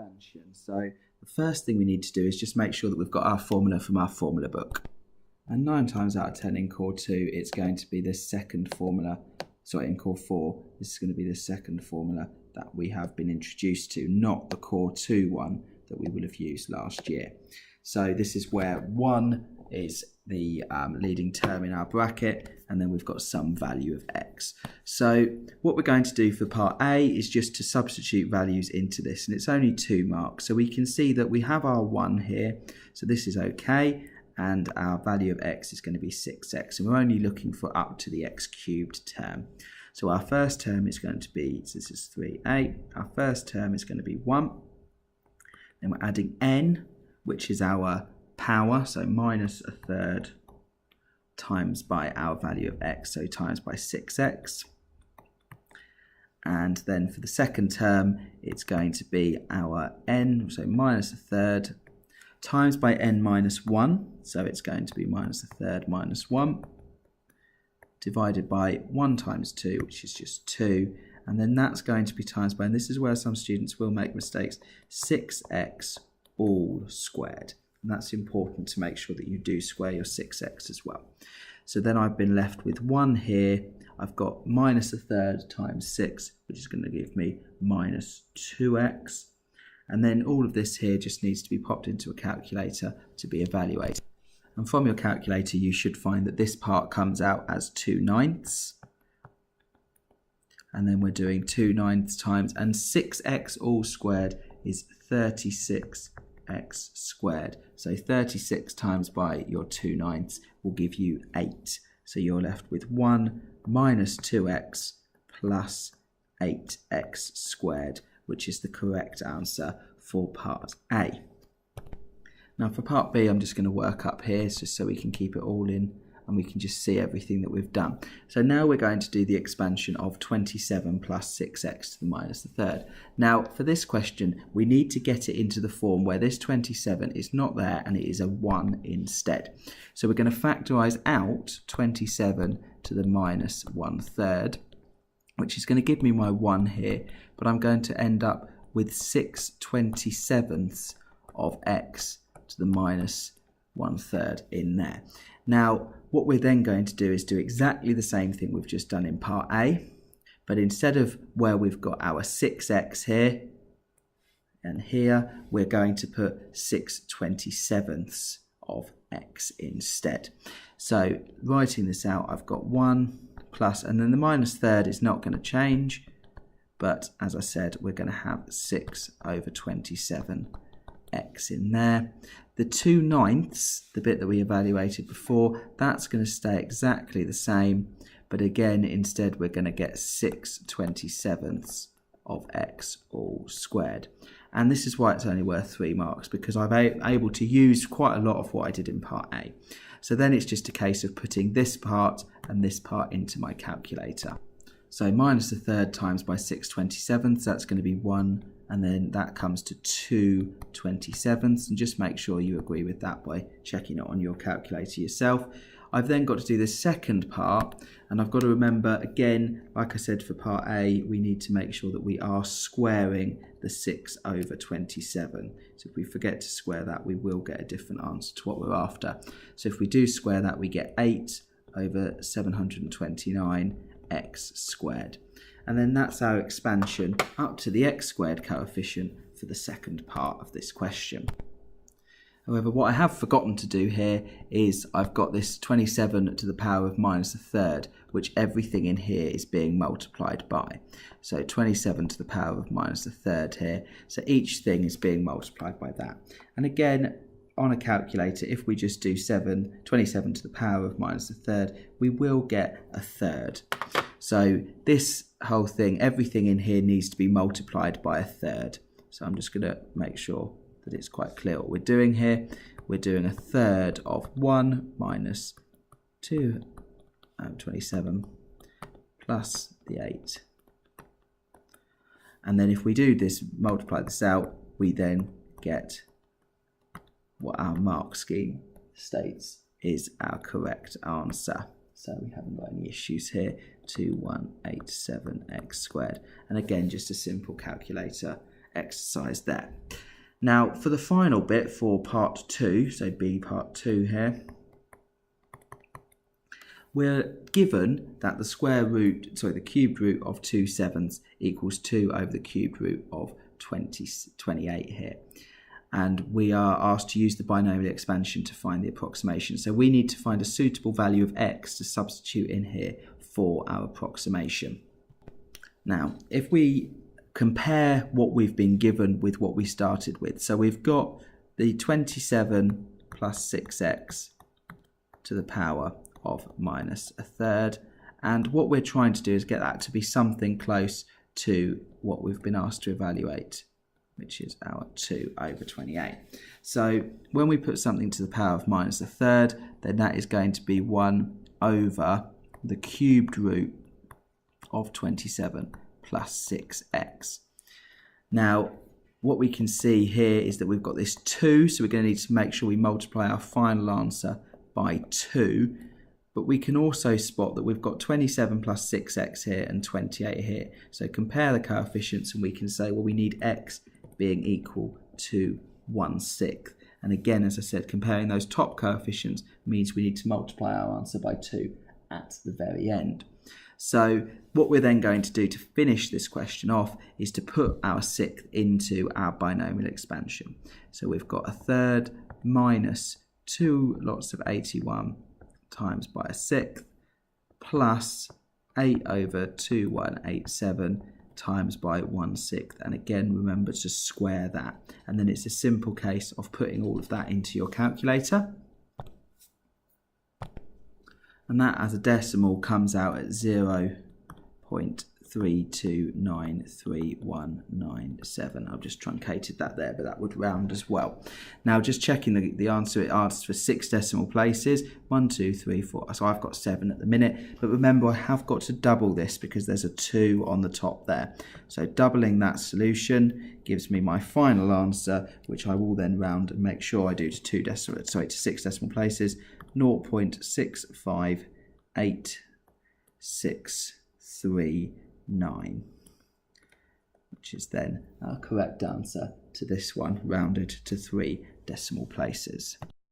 expansion. So the first thing we need to do is just make sure that we've got our formula from our formula book. And 9 times out of 10 in core 2, it's going to be this second formula. Sorry, in core 4, this is going to be the second formula that we have been introduced to, not the core 2 one that we will have used last year. So this is where 1 is the leading term in our bracket, and then we've got some value of x. So what we're going to do for part A is just to substitute values into this, and it's only 2 marks. So we can see that we have our 1 here, so this is okay, and our value of x is going to be 6x, and we're only looking for up to the x cubed term. So our first term is going to be, so this is 3a, our first term is going to be 1, then we're adding n, which is our power, so minus a third times by our value of x, so times by 6x. And then for the second term, it's going to be our n, so minus a third, times by n minus 1, so it's going to be minus a third minus 1, divided by 1 times 2, which is just 2, and then that's going to be times by, and this is where some students will make mistakes, 6x all squared. And that's important to make sure that you do square your 6x as well. So then I've been left with 1 here. I've got minus a third times 6, which is going to give me minus 2x. And then all of this here just needs to be popped into a calculator to be evaluated. And from your calculator, you should find that this part comes out as 2/9. And then we're doing 2/9 times, and 6x all squared is 36x squared. So 36 times by your 2/9 will give you 8. So you're left with 1 minus 2x plus 8x squared, which is the correct answer for part A. Now for part B, I'm just going to work up here just so we can keep it all in and we can just see everything that we've done. So now we're going to do the expansion of 27 plus 6x to the minus the third. Now for this question, we need to get it into the form where this 27 is not there and it is a 1 instead. So we're going to factorise out 27 to the minus 1/3, which is going to give me my 1 here, but I'm going to end up with 6/27 of x to the minus 1/3 in there. Now, what we're then going to do is do exactly the same thing we've just done in part A, but instead of where we've got our 6x here and here, we're going to put 6/27 of x instead. So writing this out, I've got 1 plus, and then the minus third is not going to change, but as I said, we're going to have 6/27x in there. The 2/9, the bit that we evaluated before, that's going to stay exactly the same, but again, instead we're going to get 6/27 of x all squared. And this is why it's only worth 3 marks, because I'm able to use quite a lot of what I did in part A. So then it's just a case of putting this part and this part into my calculator. So minus a third times by 6/27, that's going to be 1, and then that comes to 2/27, and just make sure you agree with that by checking it on your calculator yourself. I've then got to do the second part, and I've got to remember, again, like I said for part A, we need to make sure that we are squaring the 6/27. So if we forget to square that, we will get a different answer to what we're after. So if we do square that, we get 8/729x squared. And then that's our expansion up to the x squared coefficient for the second part of this question. However, what I have forgotten to do here is I've got this 27 to the power of minus a third, which everything in here is being multiplied by. So 27 to the power of minus a third here. So each thing is being multiplied by that. And again, on a calculator, if we just do 27 to the power of minus a third, we will get a third. So this whole thing, everything in here needs to be multiplied by a third. So I'm just going to make sure that it's quite clear what we're doing here. We're doing a third of 1 minus 2/27 plus the 8. And then if we do this, multiply this out, we then get what our mark scheme states is our correct answer. So we haven't got any issues here. 2187x squared. And again, just a simple calculator exercise there. Now, for the final bit for part 2, so B part 2 here, we're given that the the cubed root of 2 sevenths equals 2 over the cubed root of 28 here. And we are asked to use the binomial expansion to find the approximation. So we need to find a suitable value of x to substitute in here for our approximation. Now, if we compare what we've been given with what we started with. So we've got the 27 plus 6x to the power of minus a third. And what we're trying to do is get that to be something close to what we've been asked to evaluate, which is our 2 over 28. So when we put something to the power of minus a third, then that is going to be 1 over the cubed root of 27 plus 6x. Now, what we can see here is that we've got this 2, so we're going to need to make sure we multiply our final answer by 2. But we can also spot that we've got 27 plus 6x here and 28 here. So compare the coefficients and we can say, well, we need x being equal to 1/6. And again, as I said, comparing those top coefficients means we need to multiply our answer by 2 at the very end. So what we're then going to do to finish this question off is to put our 6th into our binomial expansion. So we've got a third minus 2 lots of 81 times by a 6th plus 8 over 2187 times by 1/6. And again, remember to square that. And then it's a simple case of putting all of that into your calculator. And that as a decimal comes out at 0.32933197. I've just truncated that there, but that would round as well. Now, just checking the answer, it asks for 6 decimal places. 1, 2, 3, 4. So I've got 7 at the minute. But remember, I have got to double this because there's a 2 on the top there. So doubling that solution gives me my final answer, which I will then round and make sure I do to 6 decimal places. 0.65869, which is then our correct answer to this one, rounded to 3 decimal places.